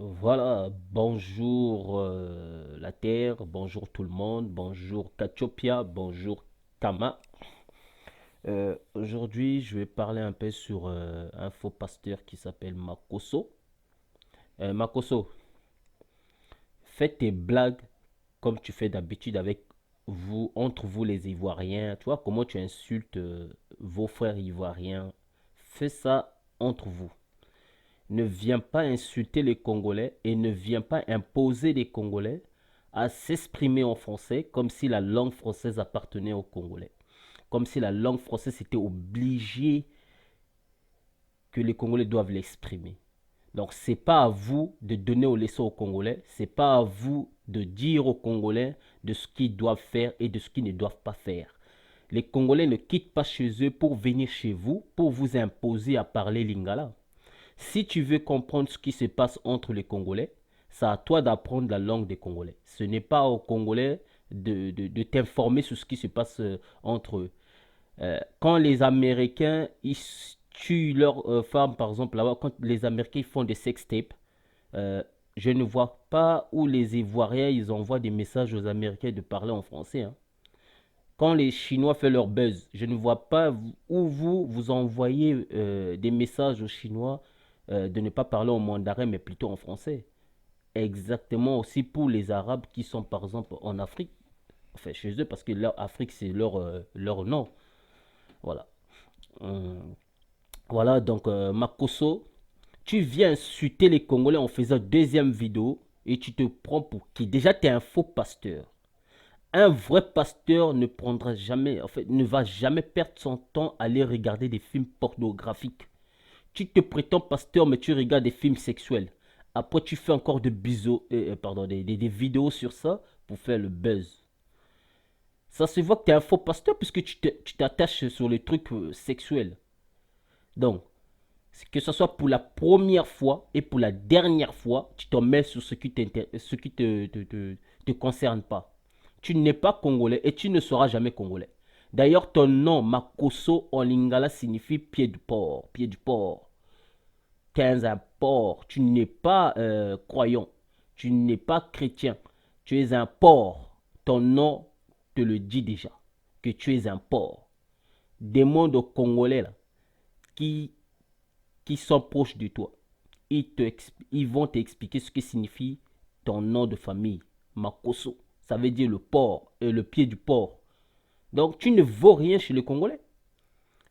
Voilà, bonjour la Terre, bonjour tout le monde, bonjour Kachopia, bonjour Kama. Aujourd'hui, je vais parler un peu sur un faux pasteur qui s'appelle Makoso. Makoso, fais tes blagues comme tu fais d'habitude avec vous, entre vous les Ivoiriens. Tu vois comment tu insultes vos frères Ivoiriens. Fais ça entre vous. Ne viens pas insulter les Congolais et ne viens pas imposer les Congolais à s'exprimer en français comme si la langue française appartenait aux Congolais. Comme si la langue française était obligée que les Congolais doivent l'exprimer. Donc c'est pas à vous de donner aux leçons aux Congolais, c'est pas à vous de dire aux Congolais de ce qu'ils doivent faire et de ce qu'ils ne doivent pas faire. Les Congolais ne quittent pas chez eux pour venir chez vous, pour vous imposer à parler lingala. Si tu veux comprendre ce qui se passe entre les Congolais, c'est à toi d'apprendre la langue des Congolais. Ce n'est pas aux Congolais de t'informer sur ce qui se passe entre eux. Quand les Américains ils tuent leurs femmes, par exemple, là-bas, quand les Américains font des sextapes, euh, je ne vois pas où les Ivoiriens ils envoient des messages aux Américains de parler en français, hein. Quand les Chinois font leur buzz, je ne vois pas où vous envoyez des messages aux Chinois de ne pas parler en mandarin, mais plutôt en français. Exactement aussi pour les Arabes qui sont par exemple en Afrique, enfin chez eux, parce que l'Afrique c'est leur nom. Voilà. Hum, Voilà, donc Makoso, tu viens insulter les Congolais en faisant deuxième vidéo et tu te prends pour qui? Déjà, tu es un faux pasteur. Un vrai pasteur ne prendra jamais, en fait, ne va jamais perdre son temps à aller regarder des films pornographiques. Tu te prétends pasteur, mais tu regardes des films sexuels. Après, tu fais encore de bisous, pardon, des vidéos sur ça pour faire le buzz. Ça se voit que tu es un faux pasteur puisque tu t'attaches sur les trucs sexuels. Donc, que ce soit pour la première fois et pour la dernière fois, tu te mets sur ce qui te concerne pas. Tu n'es pas congolais et tu ne seras jamais congolais. D'ailleurs, ton nom, Makoso en lingala, signifie pied du porc. Pied du porc. 15 un porc. Tu n'es pas croyant. Tu n'es pas chrétien. Tu es un porc. Ton nom te le dit déjà. Que tu es un porc. Des mondes congolais là, qui qui sont proches de toi. Ils vont t'expliquer ce que signifie ton nom de famille. Makoso. Ça veut dire le porc et le pied du porc. Donc tu ne vaux rien chez les Congolais.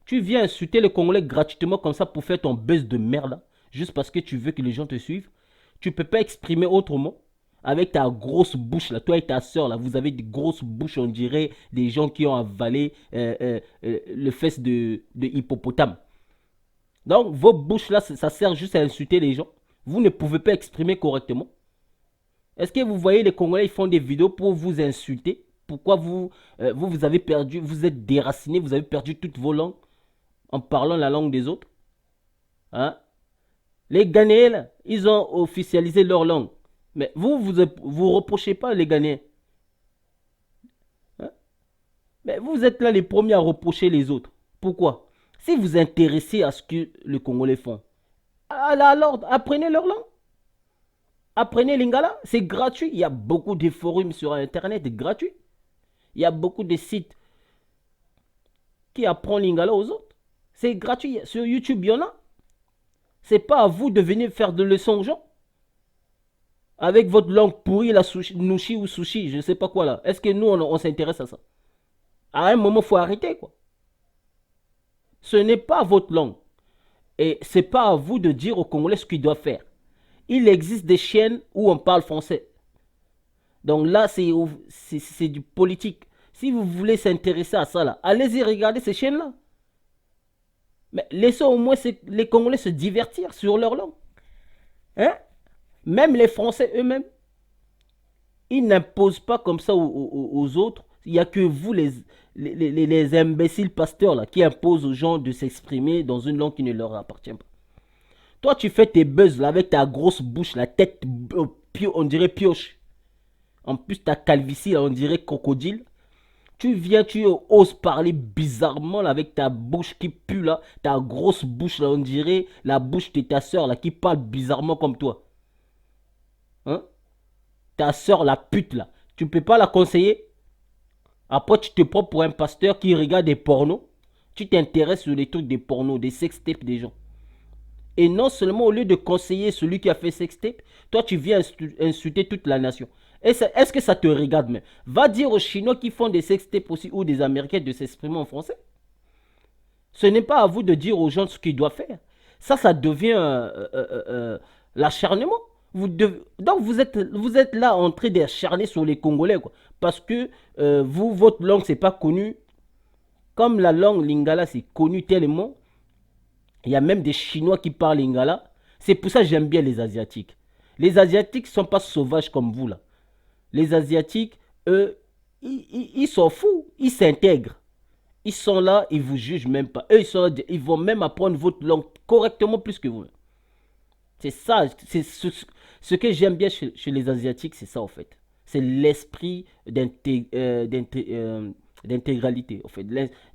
Tu viens insulter les Congolais gratuitement comme ça pour faire ton buzz de merde, juste parce que tu veux que les gens te suivent. Tu ne peux pas exprimer autrement. Avec ta grosse bouche là, toi et ta soeur là, vous avez des grosses bouches, on dirait des gens qui ont avalé le fesse de hippopotame. Donc, vos bouches là, ça sert juste à insulter les gens. Vous ne pouvez pas exprimer correctement. Est-ce que vous voyez les Congolais, ils font des vidéos pour vous insulter? Pourquoi vous avez perdu, vous êtes déraciné, vous avez perdu toutes vos langues en parlant la langue des autres, hein? Les Ghanéens, là, ils ont officialisé leur langue. Mais vous reprochez pas les Ghanéens, hein? Mais vous êtes là les premiers à reprocher les autres. Pourquoi? Si vous vous intéressez à ce que les Congolais font, alors apprenez leur langue. Apprenez Lingala, c'est gratuit. Il y a beaucoup de forums sur Internet gratuits. Il y a beaucoup de sites qui apprennent Lingala aux autres. C'est gratuit. Sur YouTube, il y en a. C'est pas à vous de venir faire de leçons aux gens. Avec votre langue pourrie, la sushi, nushi ou sushi, je ne sais pas quoi là. Est-ce que nous, on s'intéresse à ça? À un moment, il faut arrêter quoi. Ce n'est pas votre langue. Et c'est pas à vous de dire aux Congolais ce qu'ils doivent faire. Il existe des chaînes où on parle français. Donc là, c'est du politique. Si vous voulez s'intéresser à ça, là, allez-y regarder ces chaînes-là. Mais laissez au moins les Congolais se divertir sur leur langue. Hein? Même les Français eux-mêmes, ils n'imposent pas comme ça aux autres. Il n'y a que vous, les imbéciles pasteurs, là, qui imposent aux gens de s'exprimer dans une langue qui ne leur appartient pas. Toi, tu fais tes buzz là, avec ta grosse bouche, la tête, on dirait pioche. En plus, ta calvitie, là, on dirait crocodile. Tu viens, tu oses parler bizarrement là, avec ta bouche qui pue là, ta grosse bouche là, on dirait la bouche de ta soeur là qui parle bizarrement comme toi. Hein? Ta soeur, la pute, là. Tu ne peux pas la conseiller. Après, tu te prends pour un pasteur qui regarde des pornos. Tu t'intéresses sur les trucs des pornos, des sextapes des gens. Et non seulement au lieu de conseiller celui qui a fait sextape, toi tu viens insulter toute la nation. Est-ce que ça te regarde même? Va dire aux Chinois qui font des sextapes aussi ou des Américains de s'exprimer en français. Ce n'est pas à vous de dire aux gens ce qu'ils doivent faire. Ça devient l'acharnement. Donc vous êtes là en train d'acharner sur les Congolais, quoi. Parce que vous, votre langue, c'est pas connu. Comme la langue lingala, c'est connu tellement. Il y a même des Chinois qui parlent lingala. C'est pour ça que j'aime bien les Asiatiques. Les Asiatiques ne sont pas sauvages comme vous, là. Les Asiatiques, eux, ils s'en foutent. Ils s'intègrent. Ils sont là, ils vous jugent même pas. Eux, ils vont même apprendre votre langue correctement plus que vous. C'est ça, c'est ce que j'aime bien chez les Asiatiques, c'est ça en fait. C'est l'esprit d'intégralité, en fait.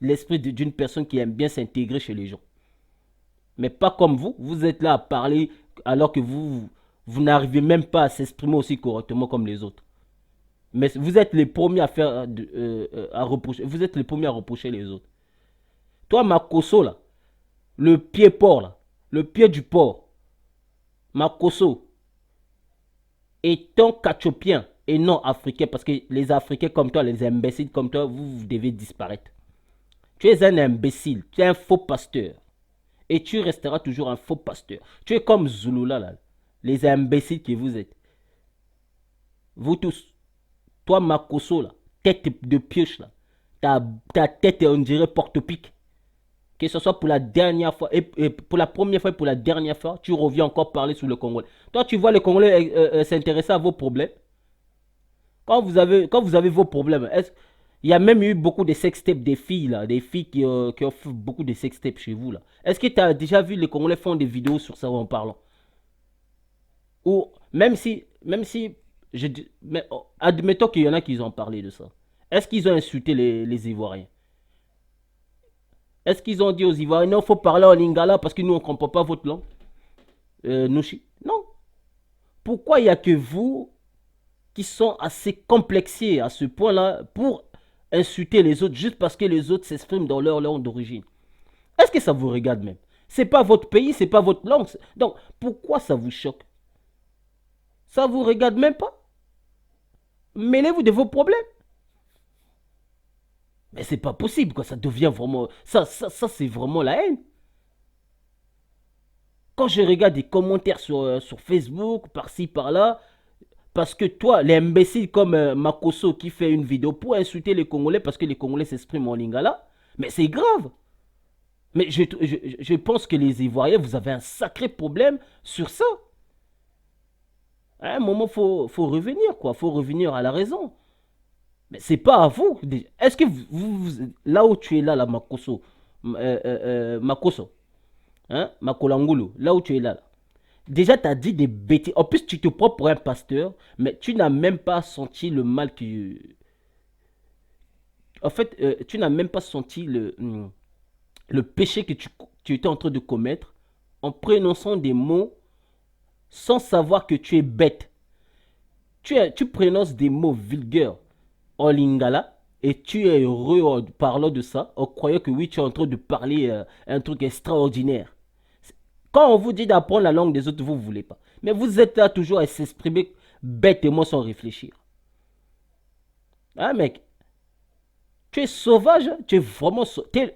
L'esprit d'une personne qui aime bien s'intégrer chez les gens. Mais pas comme vous, vous êtes là à parler alors que vous n'arrivez même pas à s'exprimer aussi correctement comme les autres. Mais vous êtes les premiers à faire à reprocher. Vous êtes les premiers à reprocher les autres. Toi, Makoso, là, le pied porc, là, le pied du porc, Makoso, étant cachopien et non africain, parce que les Africains comme toi, les imbéciles comme toi, vous devez disparaître. Tu es un imbécile, tu es un faux pasteur. Et tu resteras toujours un faux pasteur. Tu es comme Zulula, là, les imbéciles que vous êtes. Vous tous. Toi, Makoso, là, tête de pioche, là. Ta tête, on dirait porte-pique. Que ce soit pour la dernière fois, et pour la première fois et pour la dernière fois, tu reviens encore parler sur le Congolais. Toi, tu vois les Congolais s'intéresser à vos problèmes. Quand vous avez vos problèmes, il y a même eu beaucoup de sextapes des filles, là, des filles qui ont fait beaucoup de sextapes chez vous, là. Est-ce que tu as déjà vu les Congolais font des vidéos sur ça en parlant? Ou même si, mais, admettons qu'il y en a qui ont parlé de ça. Est-ce qu'ils ont insulté les Ivoiriens? Est-ce qu'ils ont dit aux Ivoiriens, non, il faut parler en lingala parce que nous, on ne comprend pas votre langue? Non. Pourquoi il n'y a que vous qui sont assez complexiers à ce point-là pour insulter les autres juste parce que les autres s'expriment dans leur langue d'origine? Est-ce que ça vous regarde même? C'est pas votre pays, c'est pas votre langue. Donc, pourquoi ça vous choque? Ça vous regarde même pas? Mêlez-vous de vos problèmes. Mais c'est pas possible, quoi. Ça devient vraiment. Ça c'est vraiment la haine. Quand je regarde des commentaires sur Facebook, par-ci, par-là, parce que toi, l'imbécile comme Makoso qui fait une vidéo pour insulter les Congolais parce que les Congolais s'expriment en lingala, mais c'est grave. Mais je pense que les Ivoiriens, vous avez un sacré problème sur ça. À un moment, faut revenir, quoi. Faut revenir à la raison. Mais c'est pas à vous. Est-ce que là où tu es là, Makoso, Makoso, hein, Makolangulu, là où tu es là, déjà tu as dit des bêtises. En plus, tu te prends pour un pasteur, mais tu n'as même pas senti le mal que. En fait, tu n'as même pas senti le péché que tu étais en train de commettre en prononçant des mots sans savoir que tu es bête. Tu prononces des mots vulgaires en lingala et tu es heureux en parlant de ça, en croyant que oui, tu es en train de parler un truc extraordinaire. Quand on vous dit d'apprendre la langue des autres, vous ne voulez pas. Mais vous êtes là toujours à s'exprimer bêtement sans réfléchir. Hein, mec? Tu es sauvage, hein? Tu es vraiment sauvage.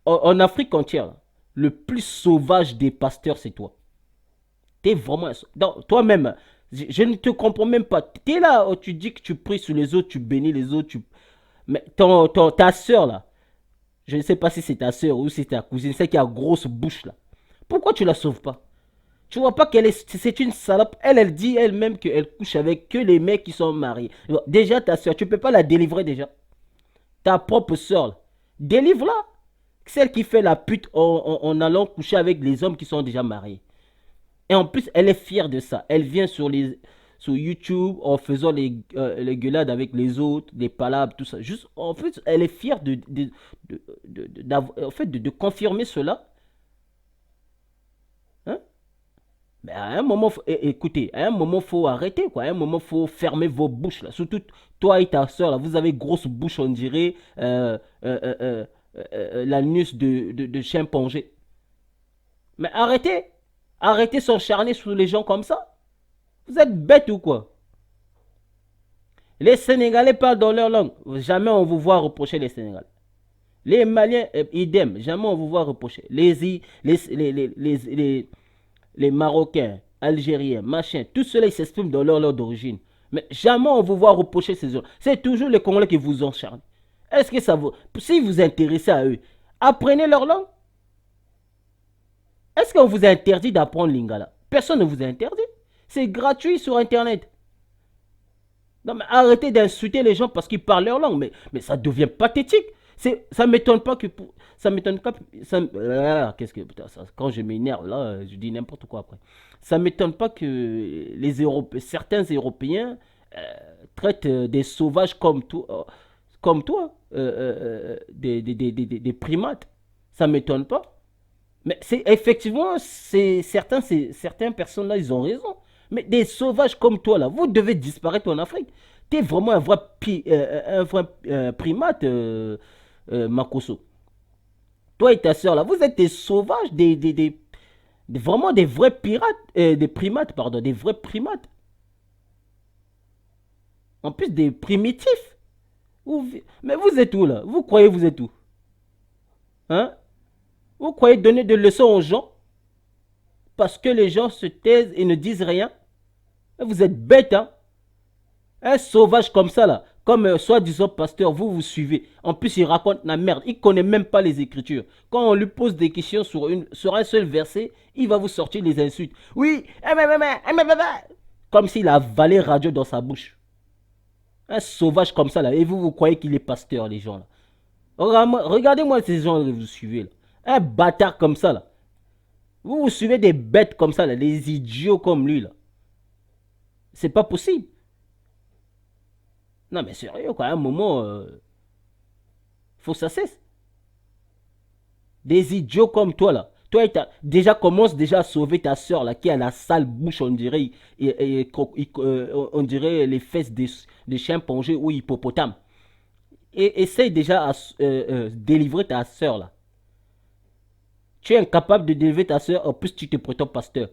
En Afrique entière, le plus sauvage des pasteurs, c'est toi. Tu es vraiment. Toi-même, je ne te comprends même pas. Tu es là, tu dis que tu pries sur les autres, tu bénis les autres. Mais ta soeur, là, je ne sais pas si c'est ta soeur ou si c'est ta cousine, celle qui a grosse bouche, là. Pourquoi tu la sauves pas? Tu vois pas c'est une salope. Elle dit elle-même qu'elle couche avec que les mecs qui sont mariés. Déjà, ta soeur, tu peux pas la délivrer déjà. Ta propre soeur, délivre-la. Celle qui fait la pute en allant coucher avec les hommes qui sont déjà mariés. Et en plus, elle est fière de ça. Elle vient sur YouTube en faisant les gueulades avec les autres, les palabres, tout ça. Juste, en fait, elle est fière en fait, de confirmer cela. Hein? Mais à un moment, écoutez, à un moment, faut arrêter, quoi. À un moment, faut fermer vos bouches, là. Surtout, toi et ta soeur, là, vous avez grosse bouche, on dirait l'anus de chimpanzé. Mais arrêtez. Arrêtez s'encharner sur les gens comme ça. Vous êtes bêtes ou quoi? Les Sénégalais parlent dans leur langue. Jamais on vous voit reprocher les Sénégalais. Les Maliens, idem. Jamais on vous voit reprocher. Les Marocains, Algériens, machin, tout cela ils s'expriment dans leur langue d'origine. Mais jamais on vous voit reprocher ces gens. C'est toujours les Congolais qui vous encharnent. Est-ce que ça vous... Si vous vous intéressez à eux, apprenez leur langue. Est-ce qu'on vous a interdit d'apprendre l'Ingala? Personne ne vous a interdit. C'est gratuit sur Internet. Non, mais arrêtez d'insulter les gens parce qu'ils parlent leur langue. Mais ça devient pathétique. Ça m'étonne pas que. Ça m'étonne pas. Qu'est-ce que. Putain, quand je m'énerve, là, je dis n'importe quoi après. Ça m'étonne pas que certains Européens traitent des sauvages comme toi, des primates. Ça m'étonne pas. Mais c'est effectivement, certaines personnes là, ils ont raison. Mais des sauvages comme toi là, vous devez disparaître en Afrique. T'es vraiment un vrai primate, Makoso. Toi et ta soeur là, vous êtes des sauvages, vraiment des vrais pirates, des primates, pardon, des vrais primates. En plus des primitifs. Mais vous êtes où là? Vous croyez vous êtes où? Hein? Vous croyez donner des leçons aux gens parce que les gens se taisent et ne disent rien? Vous êtes bête, hein? Un sauvage comme ça, là, comme soi-disant pasteur, vous suivez. En plus, il raconte la merde. Il ne connaît même pas les Écritures. Quand on lui pose des questions sur un seul verset, il va vous sortir les insultes. Oui, comme s'il a avalé radio dans sa bouche. Un sauvage comme ça, là. Et vous croyez qu'il est pasteur, les gens, là. Regardez-moi ces gens que vous suivez, là. Un bâtard comme ça, là. Vous suivez des bêtes comme ça, là. Des idiots comme lui, là. C'est pas possible. Non, mais sérieux, quoi. À un moment, faut que ça cesse. Des idiots comme toi, là. Toi, déjà commence déjà à sauver ta soeur, là, qui a la sale bouche, on dirait, on dirait les fesses des chimpanzés ou hippopotames. Et essaye déjà à délivrer ta soeur, là. Tu es incapable de délivrer ta soeur, en plus tu te prétends pasteur.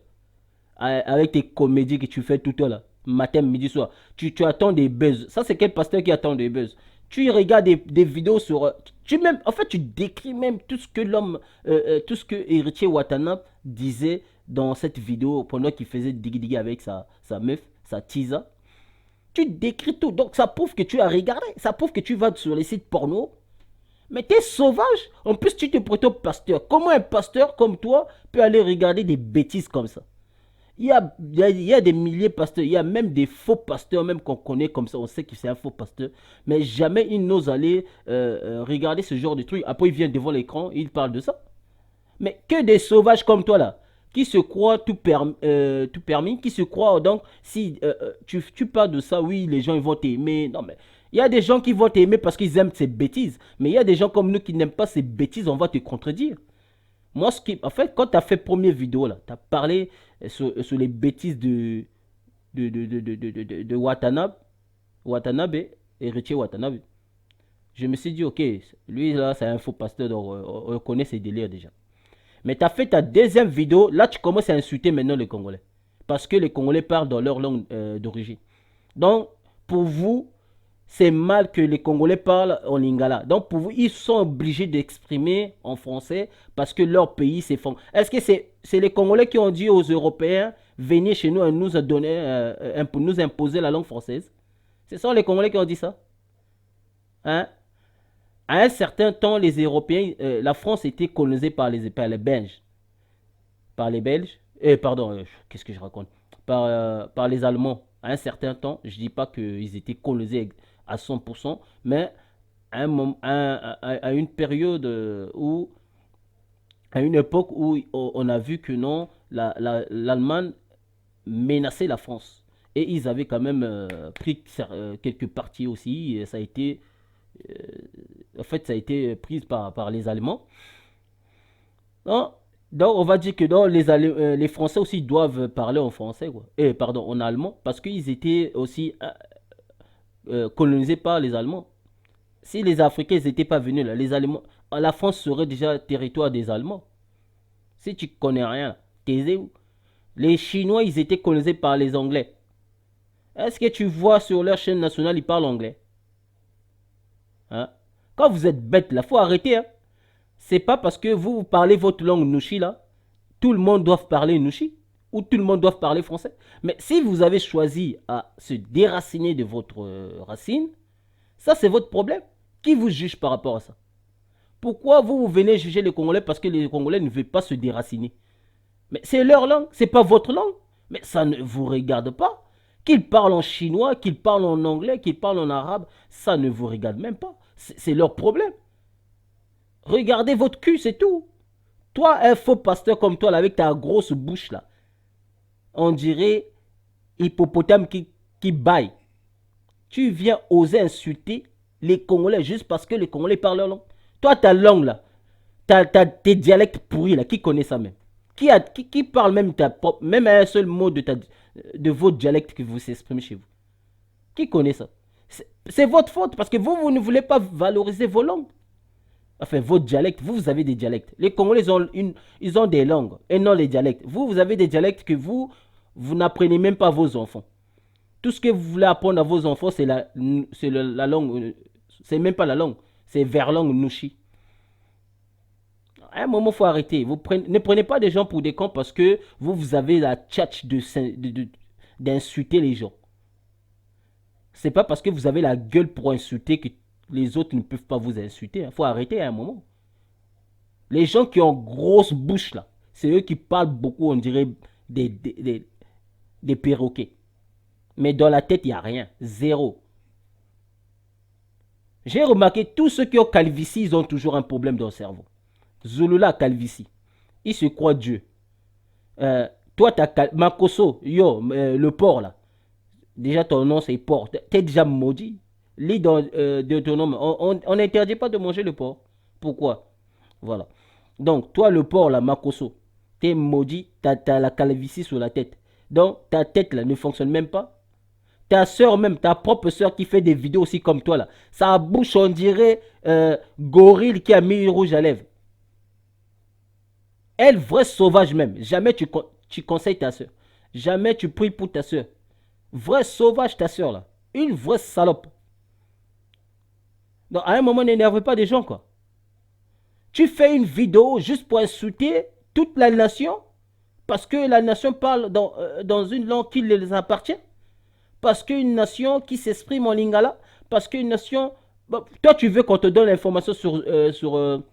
Avec tes comédies que tu fais tout le temps là, matin, midi, soir. Tu attends des buzz. Ça, c'est quel pasteur qui attend des buzz? Tu regardes des vidéos sur. En fait, tu décris même tout ce que tout ce que Héritier Watanabe disait dans cette vidéo pendant qu'il faisait digi digi avec sa meuf, sa tisa. Tu décris tout. Donc, ça prouve que tu as regardé. Ça prouve que tu vas sur les sites porno. Mais t'es sauvage. En plus, tu te prétends pasteur. Comment un pasteur comme toi peut aller regarder des bêtises comme ça? Il y a des milliers de pasteurs, il y a même des faux pasteurs, même qu'on connaît comme ça, on sait que c'est un faux pasteur, mais jamais il n'ose aller regarder ce genre de truc. Après, il vient devant l'écran, il parle de ça. Mais que des sauvages comme toi là, qui se croient tout permis, qui se croient donc, si tu parles de ça, oui, les gens ils vont t'aimer. Non, mais il y a des gens qui vont t'aimer parce qu'ils aiment ces bêtises, mais il y a des gens comme nous qui n'aiment pas ces bêtises, on va te contredire. Moi, en fait, quand tu as fait première vidéo, là, tu as parlé sur les bêtises de Watanabe, héritier Watanabe. Je me suis dit, ok, lui, là, c'est un faux pasteur, donc on connaît ses délires déjà. Mais tu as fait ta deuxième vidéo, là, tu commences à insulter maintenant les Congolais. Parce que les Congolais parlent dans leur langue d'origine. Donc, pour vous, c'est mal que les Congolais parlent en lingala. Donc pour vous, ils sont obligés d'exprimer en français parce que leur pays c'est fond. Est-ce que c'est les Congolais qui ont dit aux Européens venez chez nous et nous imposer la langue française? Ce sont les Congolais qui ont dit ça. Hein? À un certain temps, les Européens, la France était colonisée par les Belges. Par les Belges. Pardon, qu'est-ce que je raconte? Par les Allemands. À un certain temps, je ne dis pas qu'ils étaient colonisés à 100%, mais à une période où, à une époque où on a vu que non, l'Allemagne menaçait la France. Et ils avaient quand même pris quelques parties aussi. Et ça a été, en fait, ça a été pris par les Allemands. Non, Donc, on va dire que les Français aussi doivent parler en français, quoi. Pardon, en allemand, parce qu'ils étaient aussi colonisés par les Allemands. Si les Africains n'étaient pas venus là, les Allemands, la France serait déjà territoire des Allemands. Si tu connais rien, taisez-vous. Les Chinois, ils étaient colonisés par les Anglais. Est-ce que tu vois sur leur chaîne nationale, ils parlent anglais? Hein? Quand vous êtes bête, là, faut arrêter. Hein? C'est pas parce que vous parlez votre langue Nushi, là, tout le monde doit parler Nushi, ou tout le monde doit parler français. Mais si vous avez choisi à se déraciner de votre racine, ça, c'est votre problème. Qui vous juge par rapport à ça? Pourquoi vous venez juger les Congolais parce que les Congolais ne veulent pas se déraciner? Mais c'est leur langue, c'est pas votre langue. Mais ça ne vous regarde pas. Qu'ils parlent en chinois, qu'ils parlent en anglais, qu'ils parlent en arabe, ça ne vous regarde même pas. C'est leur problème. Regardez votre cul, c'est tout. Toi, un faux pasteur comme toi, là, avec ta grosse bouche, là, on dirait hippopotame qui baille. Tu viens oser insulter les Congolais juste parce que les Congolais parlent leur langue. Toi, ta langue, là, t'as tes dialectes pourris, là, qui connaît ça même? Qui parle même ta propre, même un seul mot de votre dialecte que vous exprimez chez vous? Qui connaît ça? C'est votre faute parce que vous ne voulez pas valoriser vos langues. Enfin, votre dialecte, vous avez des dialectes. Les Congolais ils ont des langues et non les dialectes. Vous avez des dialectes que vous n'apprenez même pas à vos enfants. Tout ce que vous voulez apprendre à vos enfants, la langue. C'est même pas la langue. C'est verlangue Nushi. À un moment, il faut arrêter. Ne prenez pas des gens pour des cons parce que vous avez la tchatch d'insulter les gens. C'est pas parce que vous avez la gueule pour insulter que les autres ne peuvent pas vous insulter. Il faut arrêter à un moment. Les gens qui ont grosse bouche là, c'est eux qui parlent beaucoup, on dirait des perroquets. Mais dans la tête, il n'y a rien. Zéro. J'ai remarqué, tous ceux qui ont calvitie, ils ont toujours un problème dans le cerveau. Zulula calvitie. Il se croit Dieu. Toi, t'as Makoso, yo, le porc là. Déjà, ton nom c'est porc. T'es déjà maudit. Lis dans Deutéronome. On n'interdit pas de manger le porc. Pourquoi? Voilà. Donc, toi, le porc là, Makoso, t'es maudit. T'as la calvitie sur la tête. Donc, ta tête là ne fonctionne même pas. Ta soeur même, ta propre soeur qui fait des vidéos aussi comme toi là. Sa bouche, on dirait gorille qui a mis une rouge à lèvres. Elle, vraie sauvage même. Jamais tu conseilles ta soeur. Jamais tu pries pour ta soeur. Vraie sauvage ta soeur là. Une vraie salope. Donc à un moment, n'énerve pas des gens quoi. Tu fais une vidéo juste pour insulter toute la nation parce que la nation parle dans une langue qui les appartient. Parce qu'une nation qui s'exprime en lingala. Parce qu'une nation... Bon, toi, tu veux qu'on te donne l'information sur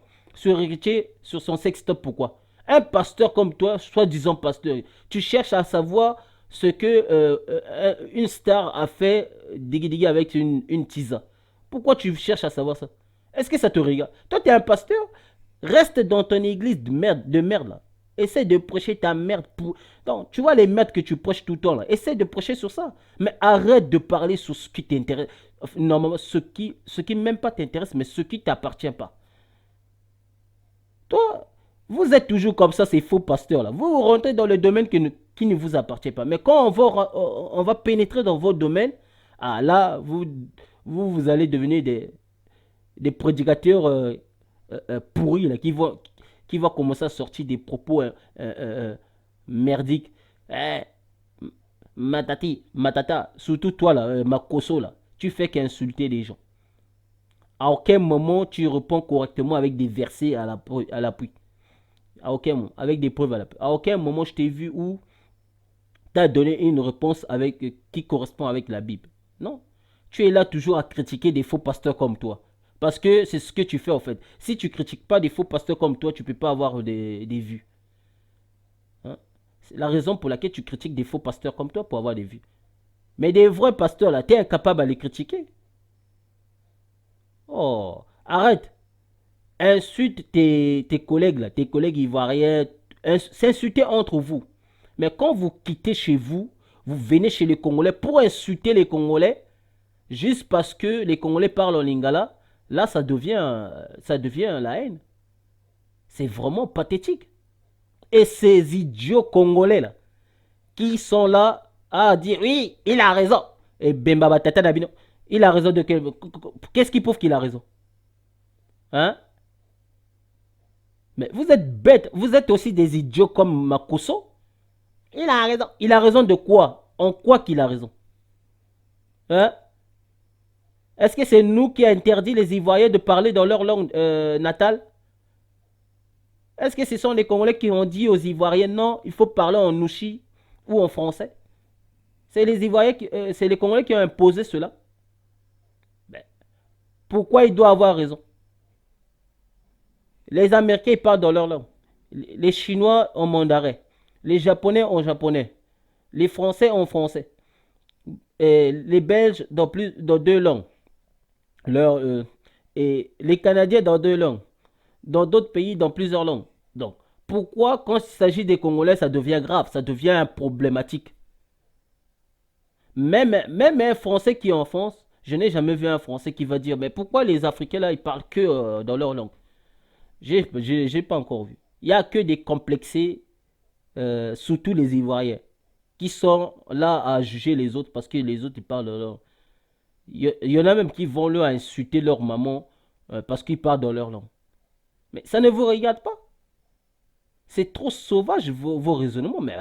Héritier, sur son sextop, pourquoi? Un pasteur comme toi, soi-disant pasteur, tu cherches à savoir ce que une star a fait digui avec une tisa. Pourquoi tu cherches à savoir ça? Est-ce que ça te regarde? Toi, tu es un pasteur, reste dans ton église de merde là. Essaie de prêcher ta merde pour... Donc, tu vois les merdes que tu prêches tout le temps là. Essaie de prêcher sur ça. Mais arrête de parler sur ce qui t'intéresse. Normalement, ce qui même pas t'intéresse, mais ce qui t'appartient pas. Toi, vous êtes toujours comme ça, ces faux pasteurs là. Vous rentrez dans le domaine qui ne vous appartient pas. Mais quand on va pénétrer dans votre domaine, ah là, vous allez devenir des prédicateurs pourris là, qui vont commencer à sortir des propos merdiques. Eh, matata, surtout toi là, Makoso là, tu fais qu'insulter les gens. À aucun moment tu réponds correctement avec des versets à l'appui. À aucun moment, avec des preuves à l'appui. À aucun moment je t'ai vu où tu as donné une réponse qui correspond avec la Bible. Non. Tu es là toujours à critiquer des faux pasteurs comme toi. Parce que c'est ce que tu fais en fait. Si tu critiques pas des faux pasteurs comme toi, tu ne peux pas avoir des vues. Hein? C'est la raison pour laquelle tu critiques des faux pasteurs comme toi pour avoir des vues. Mais des vrais pasteurs là, tu es incapable à les critiquer. Oh, arrête. Insulte tes collègues là, tes collègues ivoiriens. S'insulter entre vous. Mais quand vous quittez chez vous, vous venez chez les Congolais pour insulter les Congolais, juste parce que les Congolais parlent en lingala, là ça devient la haine. C'est vraiment pathétique. Et ces idiots congolais là, qui sont là à dire oui, il a raison. Et Bemba Batata Dabino, il a raison de quel... Qu'est-ce qui prouve qu'il a raison? Hein? Mais vous êtes bêtes, vous êtes aussi des idiots comme Makoso. Il a raison. Il a raison de quoi? En quoi qu'il a raison? Hein? Est-ce que c'est nous qui a interdit les Ivoiriens de parler dans leur langue natale? Est-ce que ce sont les Congolais qui ont dit aux Ivoiriens non, il faut parler en nouchi ou en français? C'est les Ivoiriens, c'est les Congolais qui ont imposé cela. Ben, pourquoi il doit avoir raison? Les Américains ils parlent dans leur langue. Les Chinois en mandarin. Les Japonais en japonais. Les Français en français. Et les Belges dans deux langues. Leur, et les Canadiens dans deux langues. Dans d'autres pays, dans plusieurs langues. Donc, pourquoi quand il s'agit des Congolais, ça devient grave, ça devient problématique? Même un Français qui est en France, je n'ai jamais vu un Français qui va dire, mais pourquoi les Africains là, ils parlent que dans leur langue? J'ai pas encore vu. Il n'y a que des complexés, surtout les Ivoiriens, qui sont là à juger les autres parce que les autres ils parlent leur langue. Il y en a même qui vont leur insulter leur maman parce qu'ils parlent dans leur langue. Mais ça ne vous regarde pas. C'est trop sauvage vos raisonnements. Mais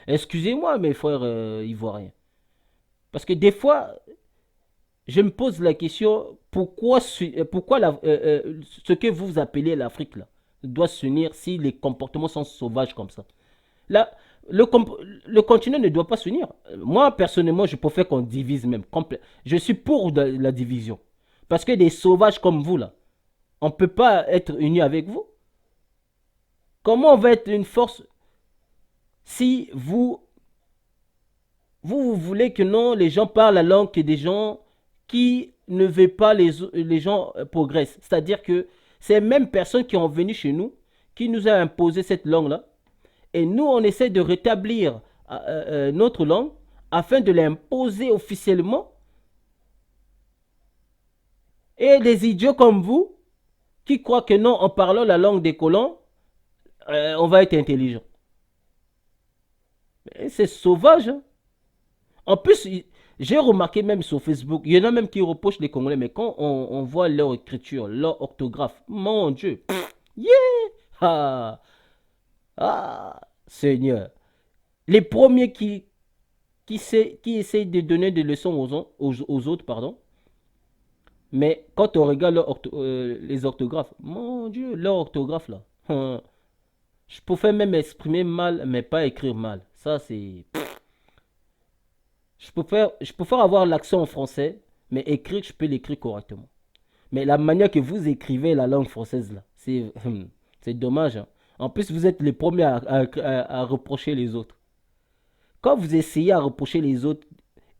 excusez-moi, mes frères ivoiriens. Parce que des fois, je me pose la question pourquoi ce que vous appelez l'Afrique là doit s'unir si les comportements sont sauvages comme ça. Là, le, le continent ne doit pas s'unir. Moi, personnellement, je préfère qu'on divise même. Je suis pour la division. Parce que des sauvages comme vous là, on ne peut pas être unis avec vous. Comment on va être une force si vous voulez que non, les gens parlent la langue que des gens qui ne veulent pas les gens progressent. C'est-à-dire que ces mêmes personnes qui ont venu chez nous, qui nous ont imposé cette langue-là, et nous, on essaie de rétablir notre langue afin de l'imposer officiellement. Et des idiots comme vous, qui croient que non, en parlant la langue des colons, on va être intelligent. C'est sauvage. Hein? En plus, j'ai remarqué même sur Facebook, il y en a même qui reprochent les Congolais, mais quand on voit leur écriture, leur orthographe, mon Dieu, yeah! Ah, ah, Seigneur. Les premiers qui essayent de donner des leçons aux autres, pardon, mais quand on regarde les orthographes, mon Dieu, leur orthographe là, je pouvais même exprimer mal, mais pas écrire mal. Ça, c'est. Je peux faire avoir l'accent en français, mais écrire, je peux l'écrire correctement. Mais la manière que vous écrivez la langue française, là, c'est dommage. Hein. En plus, vous êtes les premiers à reprocher les autres. Quand vous essayez à reprocher les autres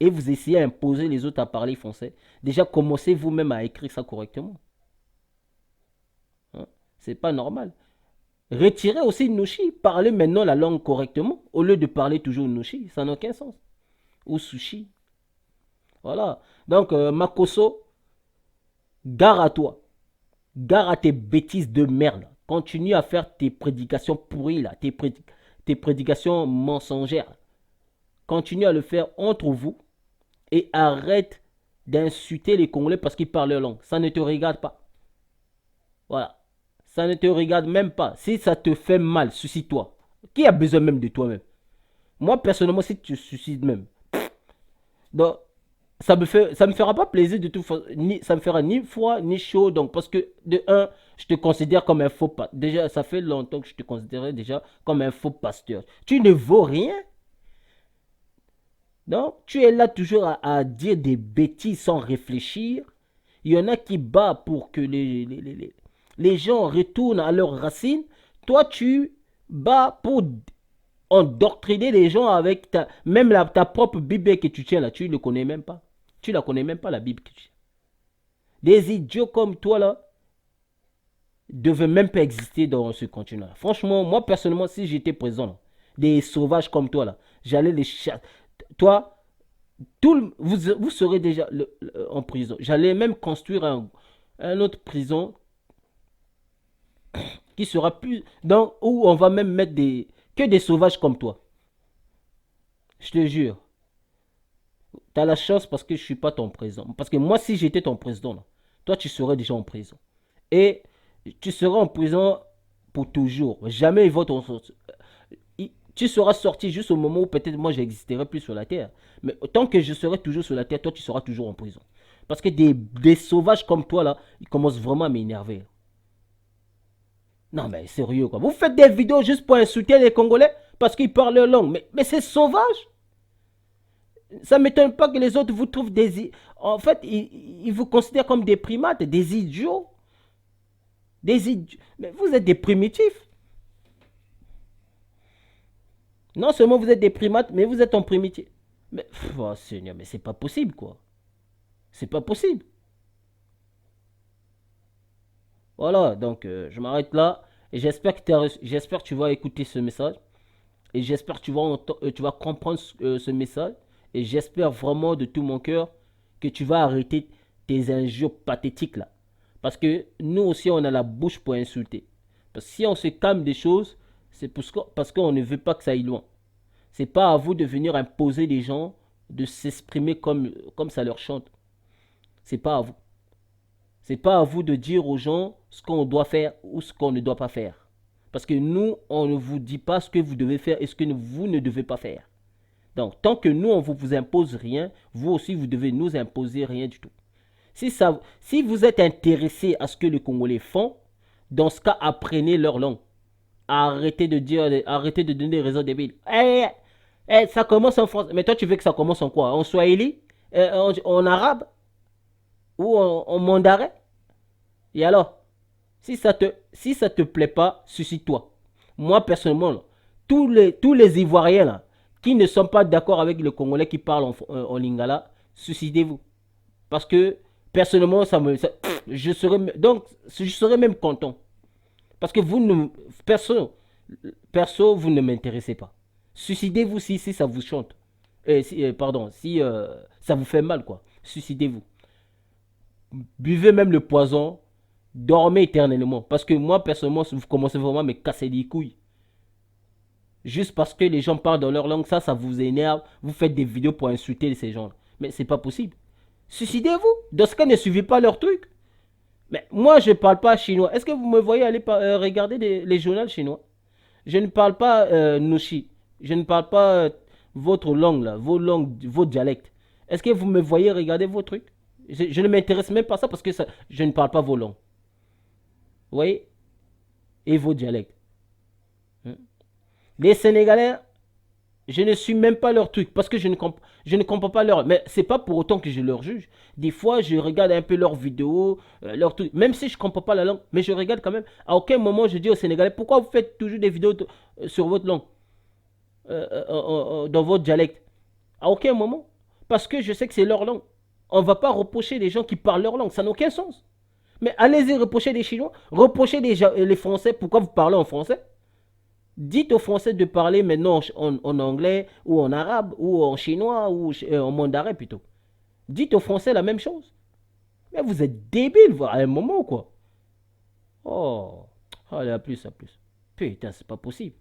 et vous essayez à imposer les autres à parler français, déjà commencez vous-même à écrire ça correctement. Hein? C'est pas normal. Retirez aussi Nushi. Parlez maintenant la langue correctement au lieu de parler toujours Nushi. Ça n'a aucun sens. Ou Sushi. Voilà. Donc, Makoso, gare à toi. Gare à tes bêtises de merde. Continue à faire tes prédications pourries, là. Tes prédications mensongères. Continue à le faire entre vous. Et arrête d'insulter les Congolais parce qu'ils parlent leur langue. Ça ne te regarde pas. Voilà. Ça ne te regarde même pas. Si ça te fait mal, suicide-toi. Qui a besoin même de toi-même? Moi, personnellement, si tu suicides même. Donc, ça me fera pas plaisir de tout. Ça me fera ni froid ni chaud. Donc, parce que de un, je te considère comme un faux pasteur. Déjà, ça fait longtemps que je te considérais déjà comme un faux pasteur. Tu ne vaux rien. Donc, tu es là toujours à dire des bêtises sans réfléchir. Il y en a qui battent pour que les gens retournent à leurs racines. Toi, tu bats pour endoctriner les gens avec ta propre Bible que tu tiens là. Tu ne le connais même pas. Tu la connais même pas, la Bible que tu tiens. Des idiots comme toi là ne devaient même pas exister dans ce continent. Franchement, moi personnellement, si j'étais présent, là, des sauvages comme toi là, j'allais les chasser. Toi, vous serez déjà en prison. J'allais même construire un autre prison qui sera plus. Où on va même mettre Que des sauvages comme toi. Je te jure. T'as la chance parce que je suis pas ton président. Parce que moi, si j'étais ton président, là, toi, tu serais déjà en prison. Et tu seras en prison pour toujours. Jamais ils vont t'en sortir. Tu seras sorti juste au moment où peut-être moi j'existerai plus sur la terre. Mais tant que je serai toujours sur la terre, toi tu seras toujours en prison. Parce que des sauvages comme toi là, ils commencent vraiment à m'énerver. Non mais sérieux quoi. Vous faites des vidéos juste pour insulter les Congolais parce qu'ils parlent leur langue. Mais c'est sauvage. Ça ne m'étonne pas que les autres vous trouvent des... En fait, ils vous considèrent comme des primates, des idiots. Des idiots. Mais vous êtes des primitifs. Non seulement vous êtes des primates, mais vous êtes en primitif. Mais, oh, Seigneur, mais c'est pas possible, quoi. C'est pas possible. Voilà, donc je m'arrête là. Et j'espère que tu vas écouter ce message. Et j'espère que tu vas comprendre ce message. Et j'espère vraiment de tout mon cœur que tu vas arrêter tes injures pathétiques là. Parce que nous aussi, on a la bouche pour insulter. Parce que si on se calme des choses, c'est parce qu'on ne veut pas que ça aille loin. C'est pas à vous de venir imposer des gens de s'exprimer comme ça leur chante. C'est pas à vous. C'est pas à vous de dire aux gens ce qu'on doit faire ou ce qu'on ne doit pas faire. Parce que nous, on ne vous dit pas ce que vous devez faire et ce que vous ne devez pas faire. Donc, tant que nous, on ne vous impose rien, vous aussi, vous devez nous imposer rien du tout. Si vous êtes intéressé à ce que les Congolais font, dans ce cas, apprenez leur langue. Arrêtez de donner des raisons débiles. Ça commence en français. Mais toi, tu veux que ça commence en quoi? En swahili? En arabe? Ou en mandarin? Et alors? Si ça te plaît pas, suicide-toi. Moi, personnellement, là, tous les Ivoiriens là, qui ne sont pas d'accord avec les Congolais qui parlent en lingala, suicidez-vous. Parce que, personnellement, je serais même content. Parce que perso, vous ne m'intéressez pas. Suicidez-vous si ça vous chante. Pardon, si ça vous fait mal, quoi. Suicidez-vous. Buvez même le poison. Dormez éternellement. Parce que moi, personnellement, vous commencez vraiment à me casser les couilles. Juste parce que les gens parlent dans leur langue, ça vous énerve. Vous faites des vidéos pour insulter ces gens. Mais c'est pas possible. Suicidez-vous. Dans ce cas, ne suivez pas leur truc. Mais moi, je ne parle pas chinois. Est-ce que vous me voyez aller regarder les journaux chinois? Je ne parle pas Nushi. Je ne parle pas votre langue, là, vos langues, vos dialectes. Est-ce que vous me voyez regarder vos trucs? Je ne m'intéresse même pas à ça parce que je ne parle pas vos langues. Vous voyez? Et vos dialectes. Les Sénégalais, je ne suis même pas leur truc parce que je ne comprends pas leur. Mais c'est pas pour autant que je leur juge. Des fois, je regarde un peu leurs vidéos, leurs trucs. Même si je comprends pas la langue, mais je regarde quand même. À aucun moment, je dis aux Sénégalais pourquoi vous faites toujours des vidéos sur votre langue, dans votre dialecte. À aucun moment. Parce que je sais que c'est leur langue. On ne va pas reprocher des gens qui parlent leur langue. Ça n'a aucun sens. Mais allez-y reprocher des Chinois, reprocher les Français pourquoi vous parlez en français. Dites aux Français de parler maintenant en anglais ou en arabe ou en chinois ou en mandarin plutôt. Dites aux Français la même chose. Mais vous êtes débiles à un moment quoi. Oh, allez à plus, à plus. Putain, c'est pas possible.